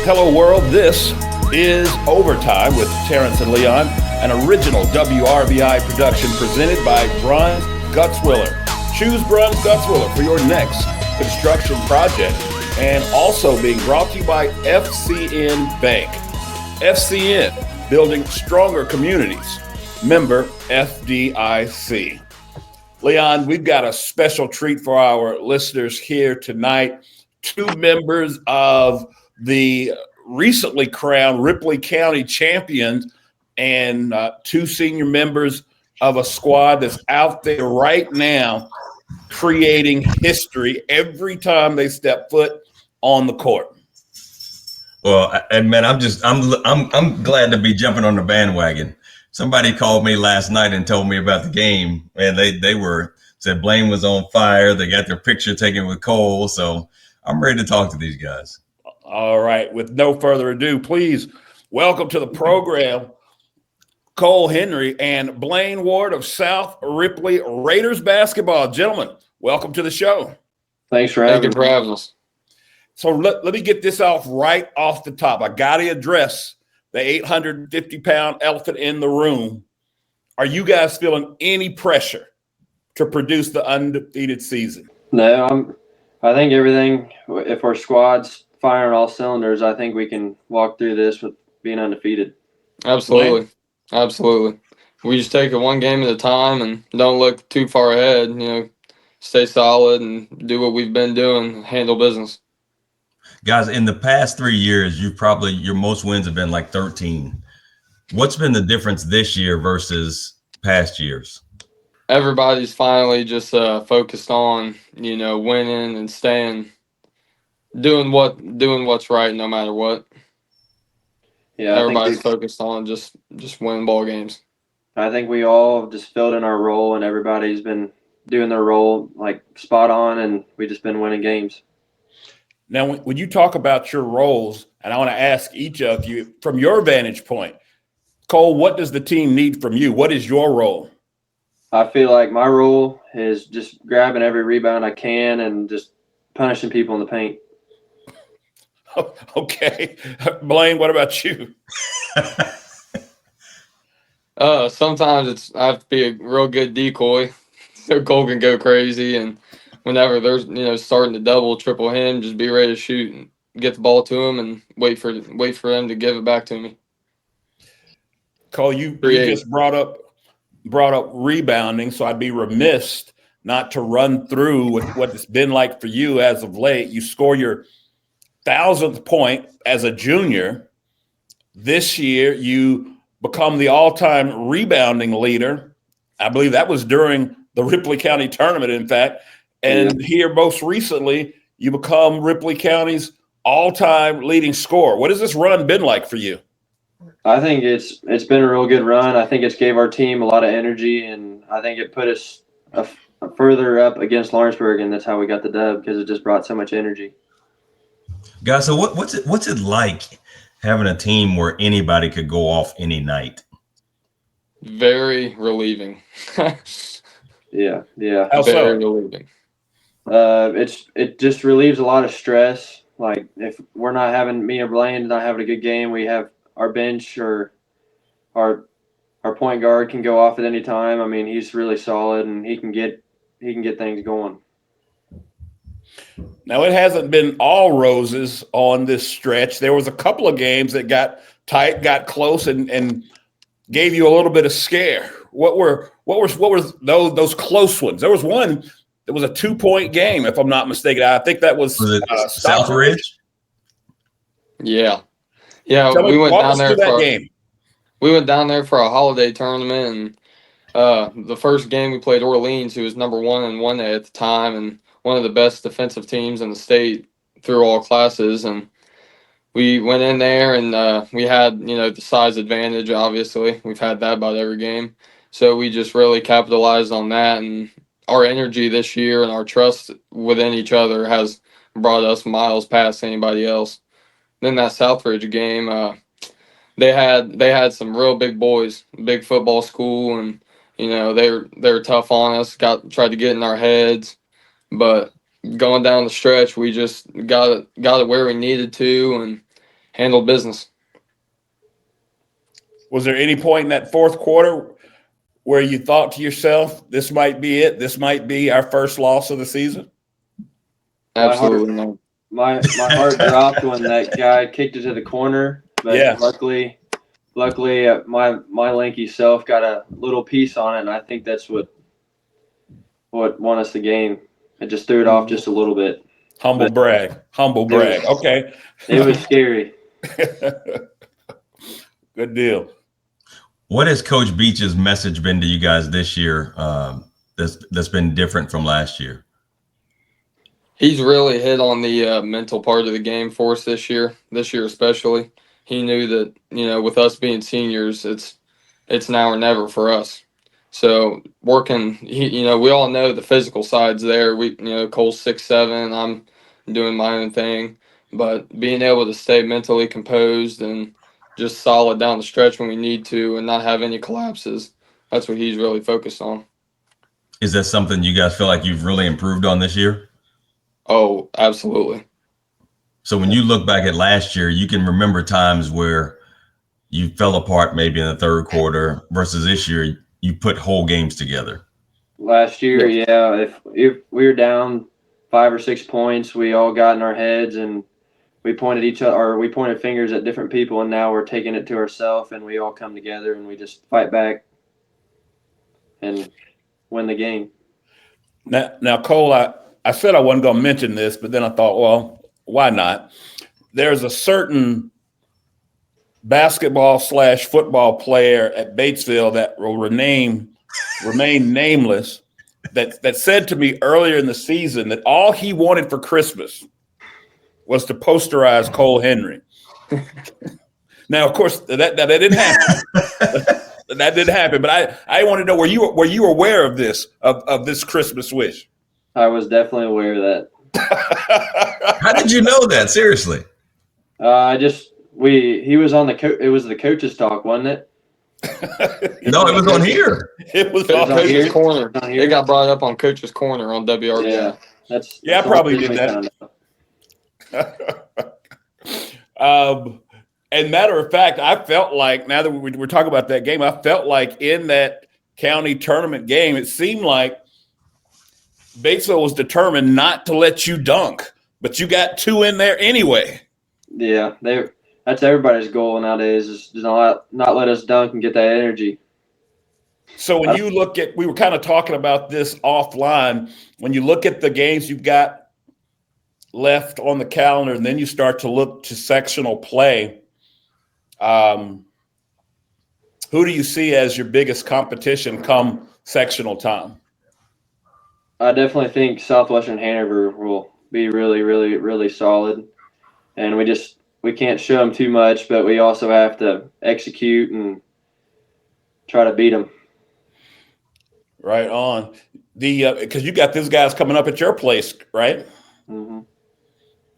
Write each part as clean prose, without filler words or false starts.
Hello world, this is Overtime with Terrence and Leon, an original WRBI production presented by Bruns Gutzwiller. Choose Bruns Gutzwiller for your next construction project, and also being brought to you by FCN Bank. FCN, building stronger communities. Member FDIC. Leon, we've got a special treat for our listeners here tonight. Two members of the recently crowned Ripley County champions and two senior members of a squad that's out there right now creating history every time they step foot on the court. Well, and man, I'm glad to be jumping on the bandwagon. Somebody called me last night and told me about the game, and they said Blaine was on fire. They got their picture taken with Cole, so I'm ready to talk to these guys. All right. With no further ado, please welcome to the program Cole Henry and Blaine Ward of South Ripley Raiders basketball. Gentlemen, welcome to the show. Thanks for having us. So let me get this off right off the top. I got to address the 850-pound elephant in the room. Are you guys feeling any pressure to produce the undefeated season? No, I think everything, if our squad's firing all cylinders, I think we can walk through this with being undefeated. Absolutely. Absolutely. We just take it one game at a time and don't look too far ahead, stay solid and do what we've been doing, handle business. Guys, in the past 3 years, your most wins have been like 13. What's been the difference this year versus past years? Everybody's finally just focused on, winning and staying, doing what's right no matter what. Yeah, everybody's focused on just winning ball games. I think we all just filled in our role, and everybody's been doing their role like spot on, and we just been winning games. Now, when you talk about your roles, and I want to ask each of you from your vantage point, Cole, what does the team need from you? What is your role? I feel like my role is just grabbing every rebound I can and just punishing people in the paint. Okay. Blaine, what about you? Sometimes I have to be a real good decoy so Cole can go crazy, and whenever there's starting to double, triple him, just be ready to shoot and get the ball to him and wait for them to give it back to me. Cole, you just brought up rebounding, so I'd be remiss not to run through with what it's been like for you as of late. You score your 1,000th point as a junior. This year, you become the all-time rebounding leader. I believe that was during the Ripley County tournament, in fact. And here, most recently, you become Ripley County's all-time leading scorer. What has this run been like for you? I think it's been a real good run. I think it's gave our team a lot of energy, and I think it put us further up against Lawrenceburg, and that's how we got the dub, because it just brought so much energy. Guys, so what's it like having a team where anybody could go off any night? Very relieving. Yeah. Very relieving. It just relieves a lot of stress. Like if we're not having me or Blaine not having a good game, we have our bench or our point guard can go off at any time. I mean, he's really solid and he can get things going. Now, it hasn't been all roses on this stretch. There was a couple of games that got tight, got close, and gave you a little bit of scare. What were those close ones? There was one that was a 2-point game, if I'm not mistaken. I think that was South Ridge. Yeah. We went down there for that game. We went down there for a holiday tournament, and the first game we played Orleans, who was number 1 in 1A at the time, and one of the best defensive teams in the state through all classes. And we went in there and we had, the size advantage, obviously. We've had that about every game. So we just really capitalized on that. And our energy this year and our trust within each other has brought us miles past anybody else. Then that Southridge game, they had some real big boys, big football school, and they were tough on us, tried to get in our heads. But going down the stretch, we just got it where we needed to, and handled business. Was there any point in that fourth quarter where you thought to yourself, this might be it? This might be our first loss of the season? Absolutely not. My heart dropped when that guy kicked it to the corner, but Yeah. luckily, my lanky self got a little piece on it, and I think that's what won us the game. It just threw it off just a little bit. Humble brag. Okay. It was scary. Good deal. What has Coach Beach's message been to you guys this year that's been different from last year? He's really hit on the mental part of the game for us this year especially. He knew that, with us being seniors, it's now or never for us. So working, we all know the physical side's there. Cole's 6'7", I'm doing my own thing, but being able to stay mentally composed and just solid down the stretch when we need to and not have any collapses, that's what he's really focused on. Is that something you guys feel like you've really improved on this year? Oh, absolutely. So when you look back at last year, you can remember times where you fell apart maybe in the third quarter versus this year, you put whole games together. Last year, yeah, if we were down 5 or 6 points, we all got in our heads and we pointed fingers at different people, and now we're taking it to ourselves, and we all come together and we just fight back and win the game. Now, Cole, I said I wasn't going to mention this, but then I thought, well, why not? There's a certain basketball/football player at Batesville that will remain nameless that said to me earlier in the season that all he wanted for Christmas was to posterize Cole Henry. Now, of course, that didn't happen. That didn't happen. But I want to know, were you aware of this Christmas wish? I was definitely aware of that. How did you know that? Seriously? He was on it was the coach's talk, wasn't it? No, it was on here. It was on Coach's here? Corner. On here? It got brought up on Coach's Corner on WRBI. Yeah, I probably did that. And matter of fact, I felt like, now that we're talking about that game, I felt like in that county tournament game, it seemed like Batesville was determined not to let you dunk, but you got 2 in there anyway. Yeah, that's everybody's goal nowadays, is to not let us dunk and get that energy. So when you look at, we were kind of talking about this offline, when you look at the games you've got left on the calendar, and then you start to look to sectional play, who do you see as your biggest competition come sectional time? I definitely think Southwestern Hanover will be really, really, really solid. And we can't show them too much, but we also have to execute and try to beat them. Right on. Because you got these guys coming up at your place, right? Mm-hmm.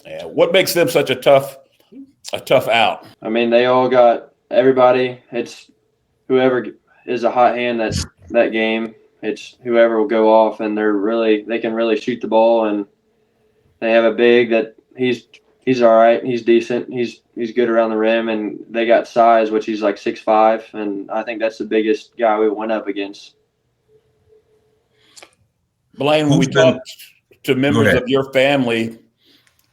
Yeah. What makes them such a tough out? I mean, they all got everybody. It's whoever is a hot hand that game. It's whoever will go off, and they can really shoot the ball, and they have a big that he's all right. He's decent. He's good around the rim, and they got size, which he's like 6'5", and I think that's the biggest guy we went up against. Blaine, when we talked to members of your family,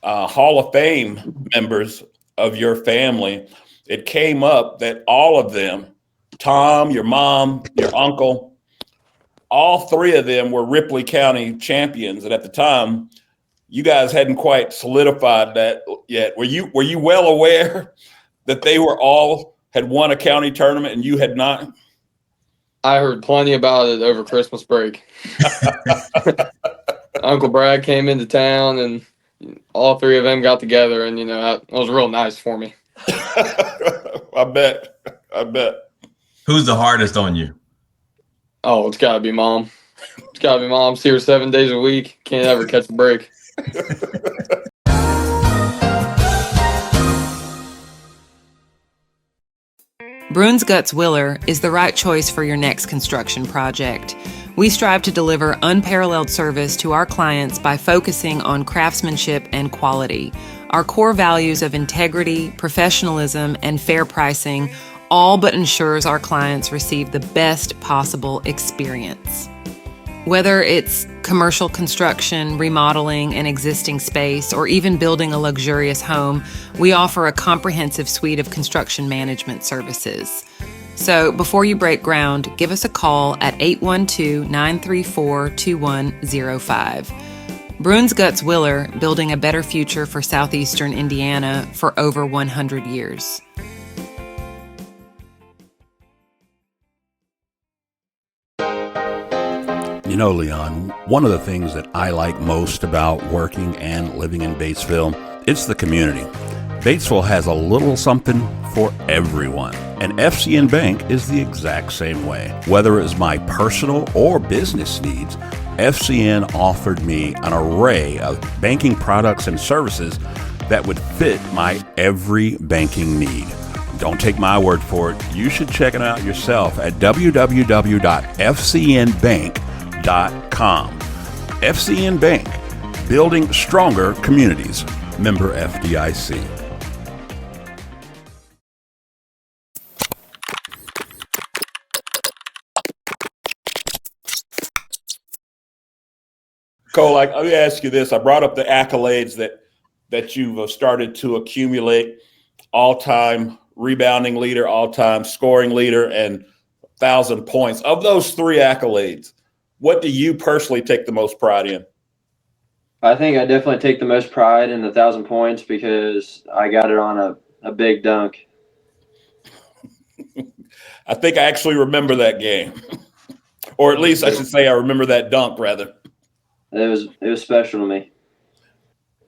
Hall of Fame members of your family, it came up that all of them, Tom, your mom, your uncle, all 3 of them were Ripley County champions. And at the time, you guys hadn't quite solidified that yet. Were you well aware that they had won a county tournament and you had not? I heard plenty about it over Christmas break. Uncle Brad came into town, and all 3 of them got together, and it was real nice for me. I bet. Who's the hardest on you? Oh, it's got to be Mom. It's got to be Mom. See her 7 days a week. Can't ever catch a break. Bruns Guts Willer is the right choice for your next construction project. We strive to deliver unparalleled service to our clients by focusing on craftsmanship and quality. Our core values of integrity, professionalism, and fair pricing all but ensures our clients receive the best possible experience. Whether it's commercial construction, remodeling an existing space, or even building a luxurious home, we offer a comprehensive suite of construction management services. So before you break ground, give us a call at 812-934-2105. Bruins Guts Willer, building a better future for Southeastern Indiana for over 100 years. You know, Leon, one of the things that I like most about working and living in Batesville, it's the community. Batesville has a little something for everyone, and FCN Bank is the exact same way. Whether it's my personal or business needs, FCN offered me an array of banking products and services that would fit my every banking need. Don't take my word for it. You should check it out yourself at www.fcnbank.com. FCN Bank, building stronger communities. Member FDIC. Cole, let me ask you this. I brought up the accolades that you've started to accumulate: all-time rebounding leader, all-time scoring leader, and 1,000 points. Of those three accolades, what do you personally take the most pride in? I think I definitely take the most pride in the 1,000 points because I got it on a big dunk. I think I actually remember that game. Or at least I should say I remember that dunk, rather. It was special to me.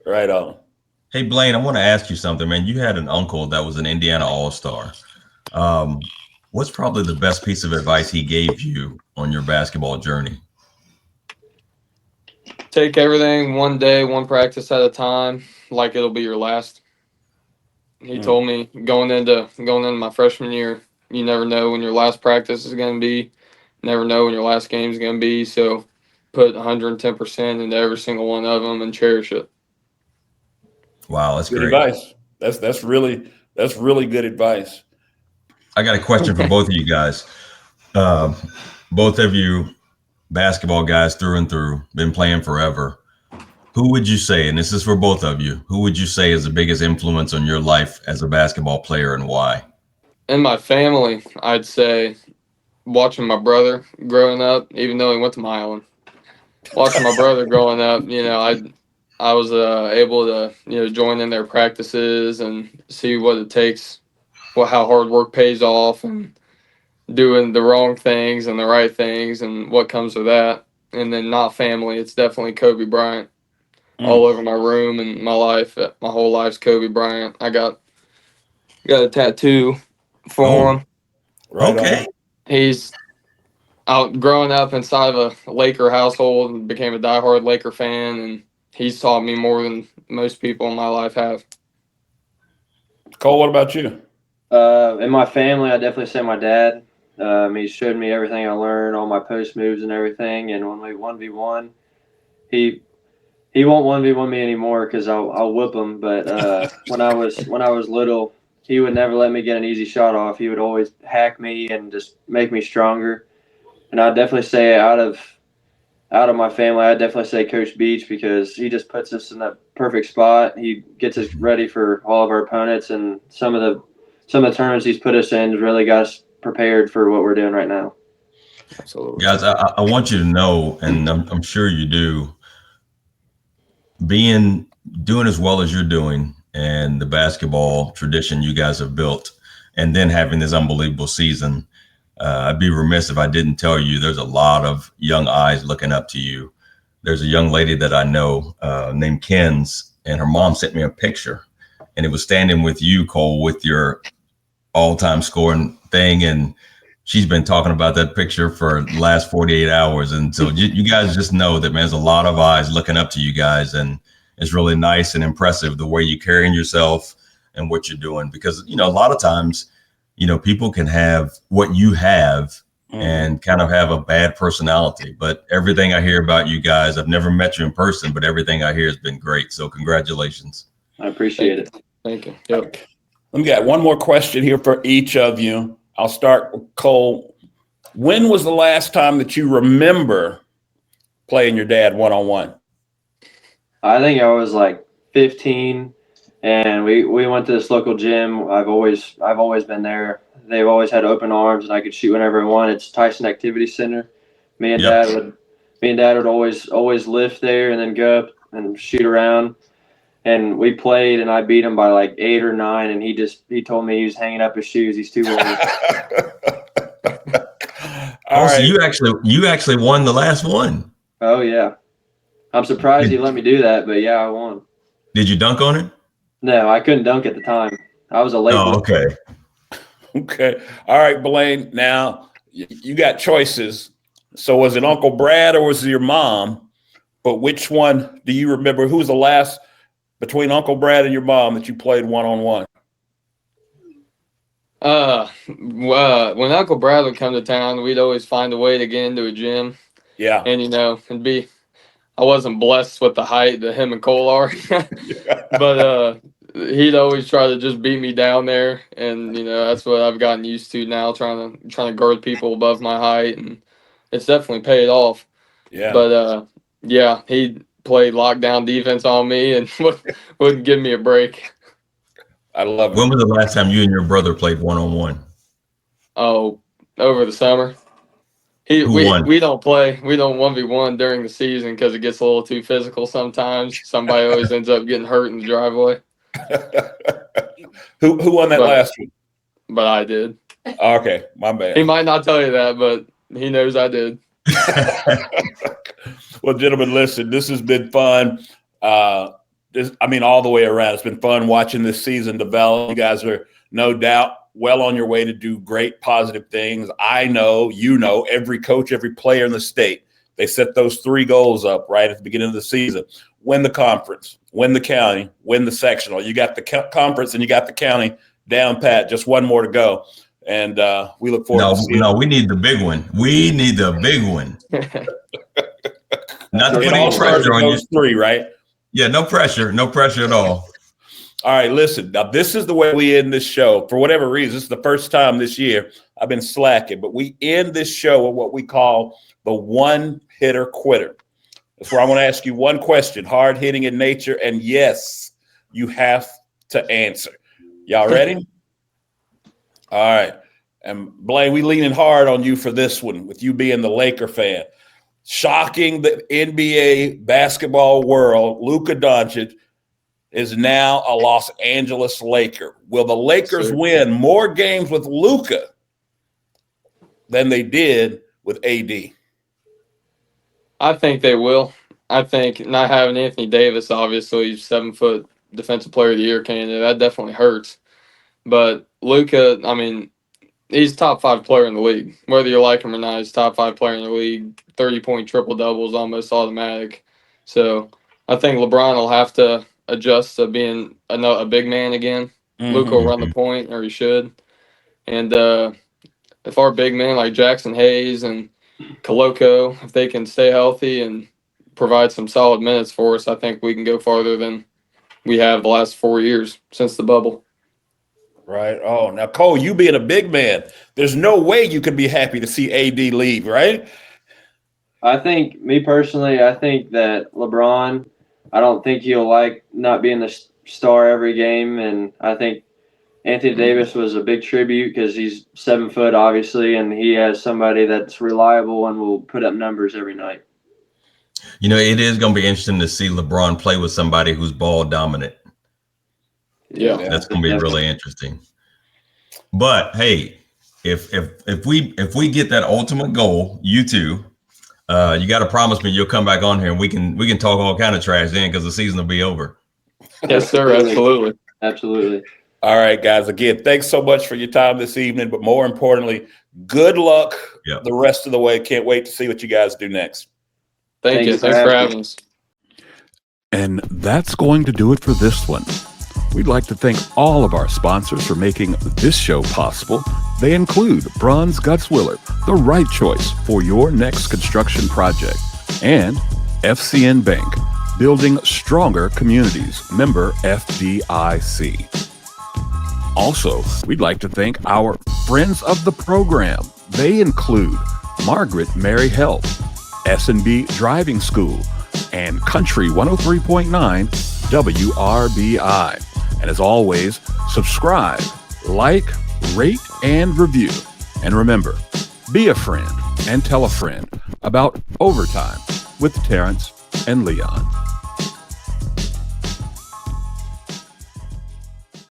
Right on. Hey, Blaine, I want to ask you something, man. You had an uncle that was an Indiana All-Star. What's probably the best piece of advice he gave you on your basketball journey? Take everything one day, one practice at a time, like it'll be your last. He told me going into my freshman year, you never know when your last practice is going to be, never know when your last game is going to be. So put 110% into every single one of them and cherish it. Wow, that's good great advice. That's really good advice. I got a question for both of you guys. Both of you basketball guys through and through, been playing forever. Who would you say, and this is for both of you, who would you say is the biggest influence on your life as a basketball player and why? In my family, I'd say watching my brother growing up, even though he went to my island. Watching my brother growing up, I was able to, join in their practices and see what it takes, how hard work pays off, and doing the wrong things and the right things and what comes with that. And then not family, it's definitely Kobe Bryant. All over my room and my life. My whole life's Kobe Bryant. I got a tattoo for him. Right okay. on. He's out growing up inside of a Laker household and became a diehard Laker fan, and he's taught me more than most people in my life have. Cole, what about you? In my family, I definitely say my dad. He showed me everything I learned, all my post moves and everything. And when we 1v1, he won't 1v1 me anymore because I'll whip him. But when I was little, he would never let me get an easy shot off. He would always hack me and just make me stronger. And I'd definitely say out of my family, I'd definitely say Coach Beach because he just puts us in the perfect spot. He gets us ready for all of our opponents, and some of the tournaments he's put us in really got us prepared for what we're doing right now. Absolutely. Guys, I want you to know, and I'm sure you do, doing as well as you're doing and the basketball tradition you guys have built, and then having this unbelievable season, I'd be remiss if I didn't tell you there's a lot of young eyes looking up to you. There's a young lady that I know named Ken's, and her mom sent me a picture, and it was standing with you, Cole, with your all-time scoring thing, and she's been talking about that picture for the last 48 hours. And so you guys just know that, man, there's a lot of eyes looking up to you guys, and it's really nice and impressive the way you're carrying yourself and what you're doing. Because, a lot of times, people can have what you have and kind of have a bad personality. But everything I hear about you guys, I've never met you in person, but everything I hear has been great. So congratulations. I appreciate it. Thank you. Yep. Let me get one more question here for each of you. I'll start with Cole. When was the last time that you remember playing your dad one-on-one? I think I was like 15, and we went to this local gym. I've always been there. They've always had open arms, and I could shoot whenever I wanted. It's Tyson Activity Center. Me and Dad would always lift there and then go up and shoot around. And we played, and I beat him by like 8 or 9. And he told me he was hanging up his shoes. He's too old. So you actually won the last one. Oh yeah, I'm surprised he let me do that, but yeah, I won. Did you dunk on it? No, I couldn't dunk at the time. I was a late. Oh, okay. Okay. All right, Blaine. Now you got choices. So was it Uncle Brad or was it your mom? But which one do you remember? Who was the last between Uncle Brad and your mom that you played one-on-one? When Uncle Brad would come to town, we'd always find a way to get into a gym. Yeah. And, I wasn't blessed with the height that him and Cole are, but he'd always try to just beat me down there. And, that's what I've gotten used to now, trying to guard people above my height. And it's definitely paid off. Yeah. But, he played lockdown defense on me and wouldn't give me a break. I love it. When was the last time you and your brother played one-on-one? Oh, over the summer. Who won? We don't play. We don't 1v1 during the season because it gets a little too physical sometimes. Somebody always ends up getting hurt in the driveway. Who won that last one? But I did. Okay, my bad. He might not tell you that, but he knows I did. Well, gentlemen, listen, this has been fun. All the way around. It's been fun watching this season develop. You guys are no doubt well on your way to do great, positive things. I know, every coach, every player in the state, they set those 3 goals up right at the beginning of the season. Win the conference, win the county, win the sectional. You got the conference and you got the county down pat. Just one more to go. And we look forward to seeing it. We need the big one. We need the big one. Not to put any pressure on you. 3, right? Yeah, no pressure. No pressure at all. All right, listen. Now, this is the way we end this show. For whatever reason, this is the first time this year I've been slacking, but we end this show with what we call the one-hitter quitter. That's where I want to ask you one question, hard-hitting in nature, and yes, you have to answer. Y'all ready? All right. And Blaine, we leaning hard on you for this one, with you being the Laker fan. Shocking the NBA basketball world, Luka Doncic is now a Los Angeles Laker. Will the Lakers win more games with Luka than they did with AD? I think they will. I think not having Anthony Davis, obviously, 7-foot defensive player of the year candidate, that definitely hurts. But Luka, he's top 5 player in the league. Whether you like him or not, he's top 5 player in the league. 30-point triple-double is almost automatic. So I think LeBron will have to adjust to being a big man again. Mm-hmm. Luka will run the point, or he should. And if our big men like Jackson Hayes and Koloko, if they can stay healthy and provide some solid minutes for us, I think we can go farther than we have the last 4 years since the bubble. Right. Oh, now, Cole, you being a big man, there's no way you could be happy to see AD leave, right? I think that LeBron, I don't think he'll like not being the star every game. And I think Anthony Davis was a big tribute because he's 7 foot, obviously, and he has somebody that's reliable and will put up numbers every night. It is going to be interesting to see LeBron play with somebody who's ball dominant. Yeah, that's going to be really interesting. But hey, if we get that ultimate goal, you two, you got to promise me you'll come back on here and we can talk all kind of trash then, because the season will be over. Yes, sir. Absolutely. Absolutely. All right, guys. Again, thanks so much for your time this evening. But more importantly, good luck the rest of the way. Can't wait to see what you guys do next. Thank you. Thanks for having us. And that's going to do it for this one. We'd like to thank all of our sponsors for making this show possible, They include Bruns Gutzwiller, the right choice for your next construction project, and FCN Bank, building stronger communities, member FDIC. Also, we'd like to thank our friends of the program. They include Margaret Mary Health, S&B Driving School, and Country 103.9 WRBI. And as always, subscribe, like, rate, and review. And remember, be a friend and tell a friend about Overtime with Terrence and Leon.